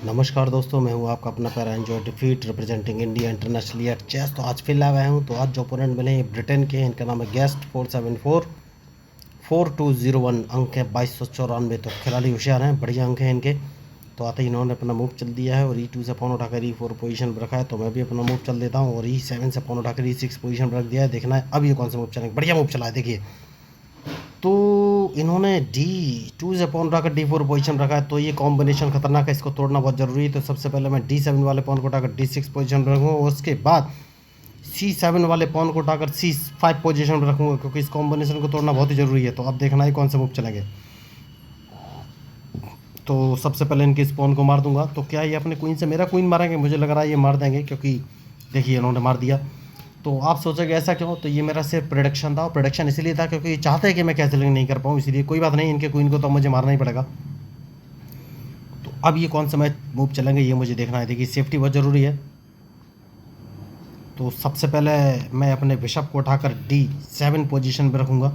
नमस्कार दोस्तों, मैं हूं आपका अपना प्यारा एंजॉय डिफीट representing India internationally at chess. तो आज फिर लाया आया हूं। तो आज जो ओपोनेंट मिले हैं ब्रिटेन के, इनका नाम है गेस्ट 4744201। अंक है 2294। तो खिलाड़ी होशियार हैं, बढ़िया अंक हैं इनके। तो आते ही इन्होंने अपना मूव चल दिया है और E2 से पॉन उठाकर E4 पोजीशन पर रखा है। तो मैं भी अपना मूव चल देता हूँ और E7 से पॉन उठाकर E6 पोजीशन पर रख दिया है। देखना है अब ये कौन सा मूव चलेंगे। बढ़िया मूव चला है, देखिए। तो इन्होंने D2 से पॉन उठाकर D4 पोजीशन रखा है। तो ये कॉम्बिनेशन खतरनाक है, इसको तोड़ना बहुत ज़रूरी है। तो सबसे पहले मैं D7 वाले पॉन को उठाकर D6 पोजीशन पर रखूँगा और उसके बाद C7 वाले पॉन को उठाकर C5 पोजीशन पर रखूँगा, क्योंकि इस कॉम्बिनेशन को तोड़ना बहुत ही ज़रूरी है। तो अब देखना है कौन से मूव चलेंगे। तो सबसे पहले इनके इस पॉन को मार दूंगा। तो क्या ये अपने क्वीन से मेरा क्वीन मारेंगे? मुझे लग रहा है ये मार देंगे, क्योंकि देखिए इन्होंने मार दिया। तो आप सोचोगे ऐसा क्यों? तो ये मेरा सिर्फ प्रोडक्शन था, और प्रोडक्शन इसलिए था क्योंकि चाहते हैं कि मैं कैंसिलिंग नहीं कर पाऊँ, इसलिए। कोई बात नहीं, इनके क्वीन को तो मुझे मारना ही पड़ेगा। तो अब ये कौन सा मैच मूव चलेंगे ये मुझे देखना है। देखिए सेफ्टी बहुत ज़रूरी है। तो सबसे पहले मैं अपने बिशप को उठाकर D7 पोजीशन पर रखूँगा।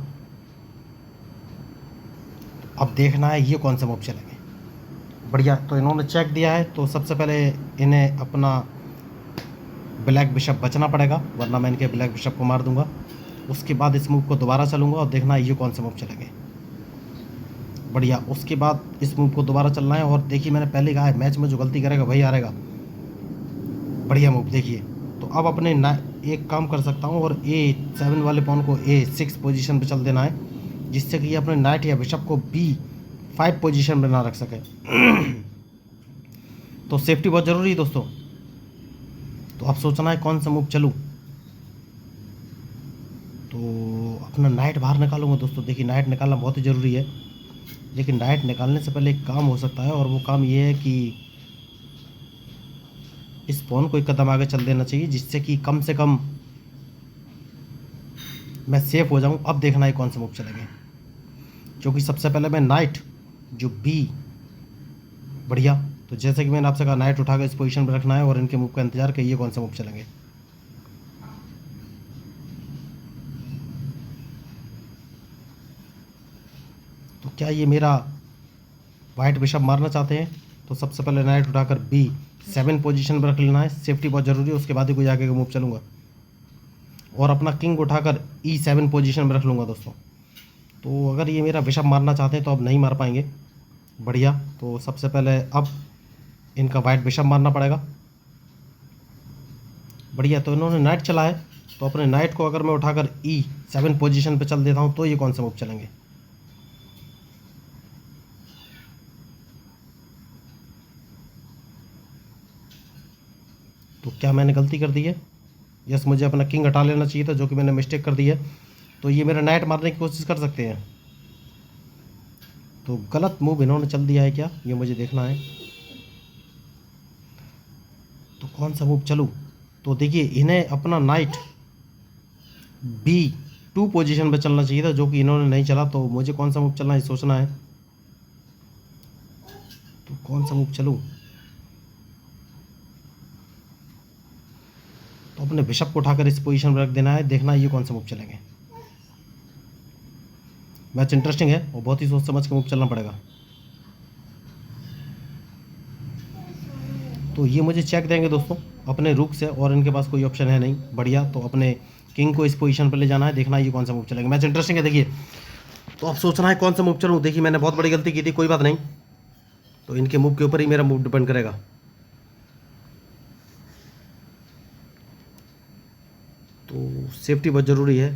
अब देखना है ये कौन सा मूव चलेंगे। बढ़िया, तो इन्होंने चेक दिया है। तो सबसे पहले इन्हें अपना ब्लैक बिशप बचना पड़ेगा, वरना मैं इनके ब्लैक बिशप को मार दूंगा। उसके बाद इस मूव को दोबारा चलूँगा और देखना है ये कौन सा मूव चलेंगे। बढ़िया, उसके बाद इस मूव को दोबारा चलना है। और देखिए मैंने पहले कहा है, मैच में जो गलती करेगा वही हारेगा। बढ़िया मूव, देखिए। तो अब अपने एक काम कर सकता हूँ और A7 वाले पॉन को A6 पोजीशन पे चल देना है, जिससे कि ये अपने नाइट या बिशप को B5 पोजीशन में ना रख सके। तो सेफ्टी बहुत ज़रूरी है दोस्तों। तो अब सोचना है कौन सा मूव चलूँ। तो अपना नाइट बाहर निकालूंगा दोस्तों। देखिए नाइट निकालना बहुत ही ज़रूरी है, लेकिन नाइट निकालने से पहले एक काम हो सकता है, और वो काम ये है कि इस पॉन को एक कदम आगे चल देना चाहिए, जिससे कि कम से कम मैं सेफ हो जाऊं। अब देखना है कौन सा मूव चलेंगे, क्योंकि सबसे पहले मैं नाइट जो B, बढ़िया। तो जैसे कि मैंने आपसे कहा, नाइट उठाकर इस पोजीशन पर रखना है और इनके मूव का इंतजार करिए कौन सा मूव चलेंगे। तो क्या ये मेरा वाइट बिशप मारना चाहते हैं? तो सबसे पहले नाइट उठाकर B7 पोजीशन पर रख लेना है, सेफ्टी बहुत ज़रूरी है। उसके बाद ही कोई आगे का मूव चलूँगा और अपना किंग उठाकर E7 पोजीशन पर रख लूँगा दोस्तों। तो अगर ये मेरा बिशप मारना चाहते हैं तो अब नहीं मार पाएंगे। बढ़िया, तो सबसे पहले अब इनका वाइट बिशप मारना पड़ेगा। बढ़िया, तो इन्होंने नाइट चला है। तो अपने नाइट को अगर मैं उठाकर E7 पोजीशन पर चल देता हूँ तो ये कौन सा मूव चलेंगे। तो क्या मैंने गलती कर दी है? यस, मुझे अपना किंग हटा लेना चाहिए था, जो कि मैंने मिस्टेक कर दी है। तो ये मेरा नाइट मारने की कोशिश कर सकते हैं। तो गलत मूव इन्होंने चल दिया है क्या, ये मुझे देखना है। तो कौन सा मूव चलूँ? तो देखिए इन्हें अपना नाइट B2 पोजीशन पे चलना चाहिए था, जो कि इन्होंने नहीं चला। तो मुझे कौन सा मूव चलना है सोचना है। तो कौन सा मूव चलूँ? तो अपने बिशप को उठाकर इस पोजीशन पर रख देना है। देखना है ये कौन सा मूव चलेंगे। मैच इंटरेस्टिंग है और बहुत ही सोच समझ के मूव चलना पड़ेगा। तो ये मुझे चेक देंगे दोस्तों अपने रुक से, और इनके पास कोई ऑप्शन है नहीं। बढ़िया, तो अपने किंग को इस पोजीशन पर ले जाना है। देखना है ये कौन सा मूव चलेंगे। मैच इंटरेस्टिंग है, देखिए। तो अब सोचना है कौन सा मूव चलूँ। देखिए मैंने बहुत बड़ी गलती की थी, कोई बात नहीं। तो इनके मूव के ऊपर ही मेरा मूव डिपेंड करेगा। तो सेफ्टी बहुत ज़रूरी है।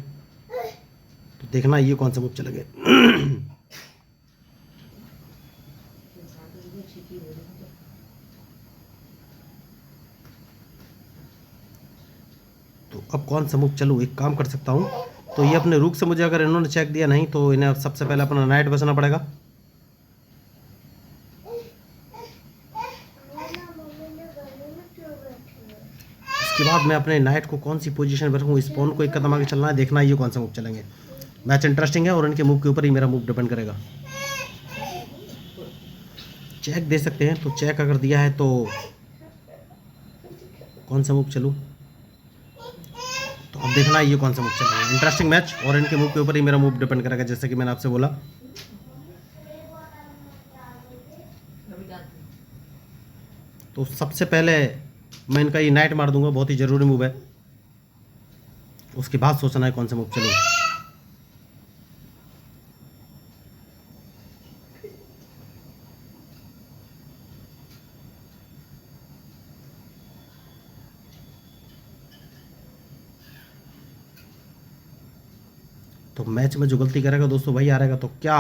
तो देखना ये कौन सा मूव चलेंगे। तो अब कौन सा मूव चलूँ, एक काम कर सकता हूँ। तो ये अपने रुक से मुझे अगर इन्होंने चेक दिया नहीं, तो इन्हें सबसे पहले अपना नाइट बचना पड़ेगा। उसके बाद मैं अपने नाइट को कौन सी पोजीशन पर रखूँ, इस पॉन को एक कदम आगे चलना है। देखना है ये कौन सा मूव चलेंगे। मैच इंटरेस्टिंग है और इनके मूव के ऊपर ही मेरा मूव डिपेंड करेगा। चेक दे सकते हैं, तो चेक अगर दिया है तो कौन सा मूव चलूँ। तो अब देखना है ये कौन सा मूव चलेगा। इंटरेस्टिंग मैच, और इनके मूव के ऊपर ही मेरा मूव डिपेंड करेगा, जैसे कि मैंने आपसे बोला। तो सबसे पहले मैं इनका ये नाइट मार दूंगा, बहुत ही ज़रूरी मूव है। उसके बाद सोचना है कौन सा मूव चलूँ। तो मैच में जो गलती करेगा दोस्तों वही आ रहेगा। तो क्या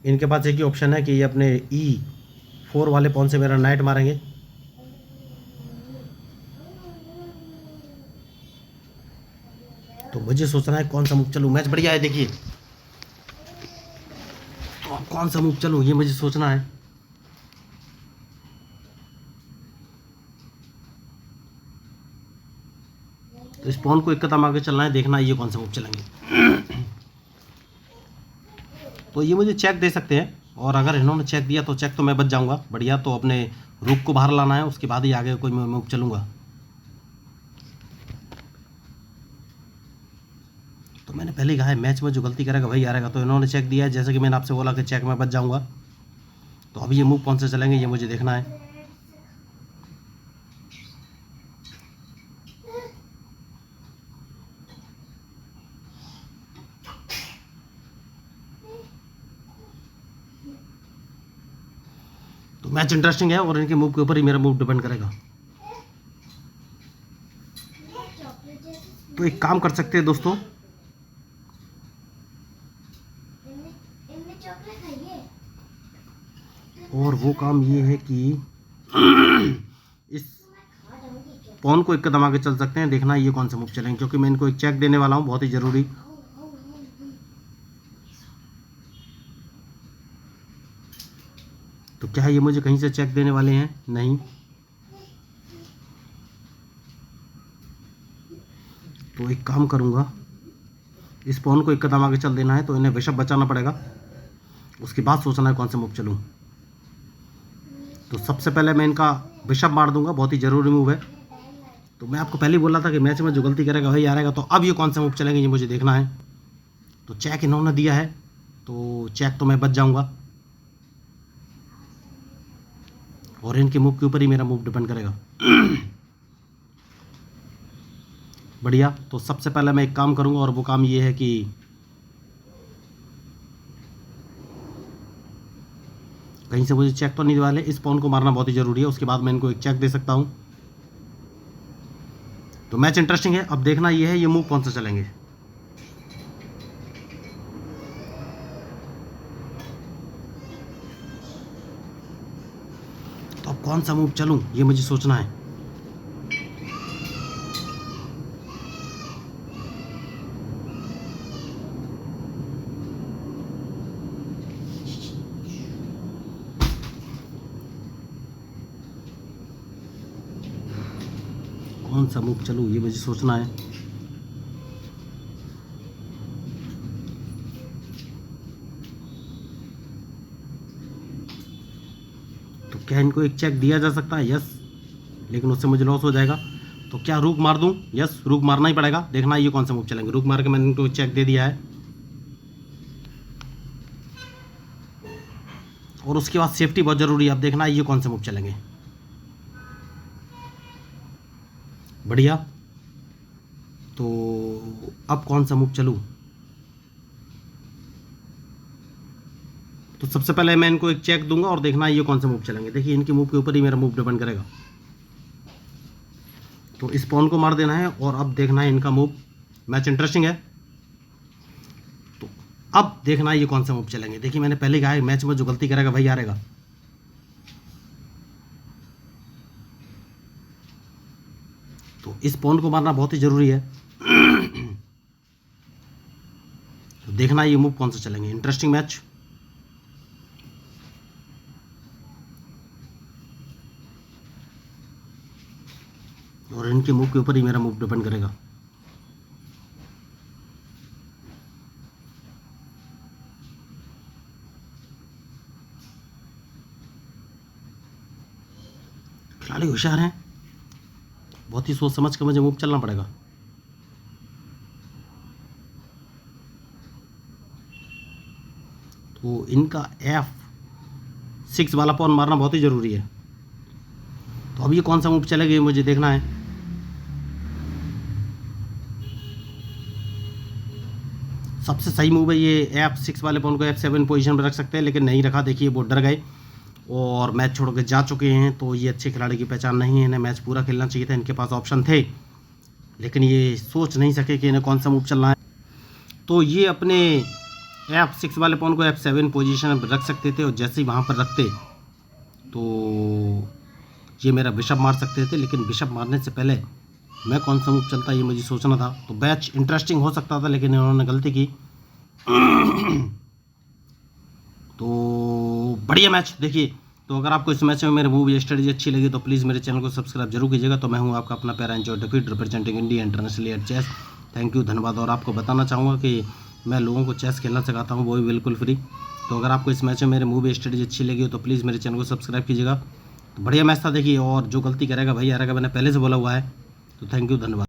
इनके पास एक ही ऑप्शन है कि ये अपने E4 वाले पॉन से मेरा नाइट मारेंगे। तो मुझे सोचना है कौन सा मूव चलूँ। मैच बढ़िया है, देखिए। तो अब कौन सा मूव चलूँ ये मुझे सोचना है। तो इस पॉन को एक कदम आगे चलना है, देखना है ये कौन सा मूव चलेंगे। तो ये मुझे चेक दे सकते हैं, और अगर इन्होंने चेक दिया तो चेक तो मैं बच जाऊंगा। बढ़िया, तो अपने रुक को बाहर लाना है, उसके बाद ही आगे कोई मूव चलूंगा। तो मैंने पहले कहा है मैच में जो गलती करेगा वही हारेगा। तो इन्होंने चेक दिया है, जैसे कि मैंने आपसे बोला कि चेक में बच जाऊंगा। तो अब ये मूव कौन से चलेंगे ये मुझे देखना है। तो मैच इंटरेस्टिंग है, और इनके मूव के ऊपर ही मेरा मूव डिपेंड करेगा। तो एक काम कर सकते हैं दोस्तों, और वो काम ये है कि इस पॉन को एक कदम आगे चल सकते हैं, देखना ये कौन सा मूव चलेंगे, क्योंकि मैं इनको एक चेक देने वाला हूँ, बहुत ही ज़रूरी। तो क्या ये मुझे कहीं से चेक देने वाले हैं? नहीं। तो एक काम करूँगा, इस पॉन को एक कदम आगे चल देना है, तो इन्हें बिशप बचाना पड़ेगा। उसके बाद सोचना है कौन सा मूव चलूँ। तो सबसे पहले मैं इनका बिशप मार दूंगा, बहुत ही ज़रूरी मूव है। तो मैं आपको पहले ही बोला था कि मैच में जो गलती करेगा वही हारेगा। तो अब ये कौन सा मूव चलेंगे ये मुझे देखना है। तो चेक इन्होंने दिया है, तो चेक तो मैं बच जाऊंगा, और इनके मूव के ऊपर ही मेरा मूव डिपेंड करेगा। बढ़िया, तो सबसे पहले मैं एक काम करूंगा, और वो काम ये है कि कहीं से मुझे चेक तो नहीं वाले, इस पॉन को मारना बहुत ही ज़रूरी है, उसके बाद मैं इनको एक चेक दे सकता हूँ। तो मैच इंटरेस्टिंग है, अब देखना ये है ये मूव कौन सा चलेंगे। तो अब कौन सा मूव चलूँ ये मुझे सोचना है। कौन सा मूव चलूँ ये मुझे सोचना है। तो क्या इनको एक चेक दिया जा सकता है? यस, लेकिन उससे मुझे लॉस हो जाएगा। तो क्या रूक मार दूं? यस, रूक मारना ही पड़ेगा, देखना ये कौन सा मूव चलेंगे। रूक मार के मैंने इनको चेक दे दिया है, और उसके बाद सेफ्टी बहुत ज़रूरी है। अब देखना ये कौन सा मूव चलेंगे। बढ़िया, तो अब कौन सा मूव चलूँ। तो सबसे पहले मैं इनको एक चेक दूंगा, और देखना ये कौन सा मूव चलेंगे। देखिए इनके मूव के ऊपर ही मेरा मूव डिपेंड करेगा। तो इस पॉन को मार देना है, और अब देखना है इनका मूव। मैच इंटरेस्टिंग है, तो अब देखना है ये कौन सा मूव चलेंगे। देखिए मैंने पहले कहा है मैच में जो गलती करेगा वही हारेगा। तो इस पॉन को मारना बहुत ही ज़रूरी है। तो देखना ये मूव कौन सा चलेंगे। Interesting match. और इनके मूव के ऊपर ही मेरा मूव डिपेंड करेगा। खिलाड़ी होशियार हैं, बहुत ही सोच समझ कर मुझे मूव चलना पड़ेगा। तो इनका F6 वाला पॉन मारना बहुत ही ज़रूरी है। तो अब ये कौन सा मूव चलेगा ये मुझे देखना है। सबसे सही मूव है ये F6 वाले पॉन को F7 पोजीशन पर रख सकते हैं, लेकिन नहीं रखा। देखिए वो डर गए और मैच छोड़ के जा चुके हैं। तो ये अच्छे खिलाड़ी की पहचान नहीं है, इन्हें मैच पूरा खेलना चाहिए था। इनके पास ऑप्शन थे लेकिन ये सोच नहीं सके कि इन्हें कौन सा मूव चलना है। तो ये अपने F6 वाले पॉन को F7 पोजीशन पर रख सकते थे और जैसे ही वहाँ पर रखते तो ये मेरा बिशप मार सकते थे, लेकिन बिशप मारने से पहले मैं कौन सा मूव चलता ये मुझे सोचना था। तो मैच इंटरेस्टिंग हो सकता था लेकिन इन्होंने गलती की। तो बढ़िया मैच देखिए। तो अगर आपको इस मैच में मेरे मूव या स्ट्रेटजी अच्छी लगी तो प्लीज़ मेरे चैनल को सब्सक्राइब जरूर कीजिएगा। तो मैं हूं आपका अपना प्यारा एंजॉय David representing India international at chess. Thank you, धन्यवाद। और आपको बताना चाहूँगा कि मैं लोगों को चेस खेलना सिखाता हूँ, वो भी बिल्कुल फ्री। तो अगर आपको इस मैच में मेरे मूव या स्ट्रेटजी अच्छी लगी हो तो प्लीज़ मेरे चैनल को सब्सक्राइब कीजिएगा। तो बढ़िया मैच था देखिए। और जो गलती करेगा भाई हारेगा, मैंने पहले से बोला हुआ है। तो थैंक यू, धन्यवाद।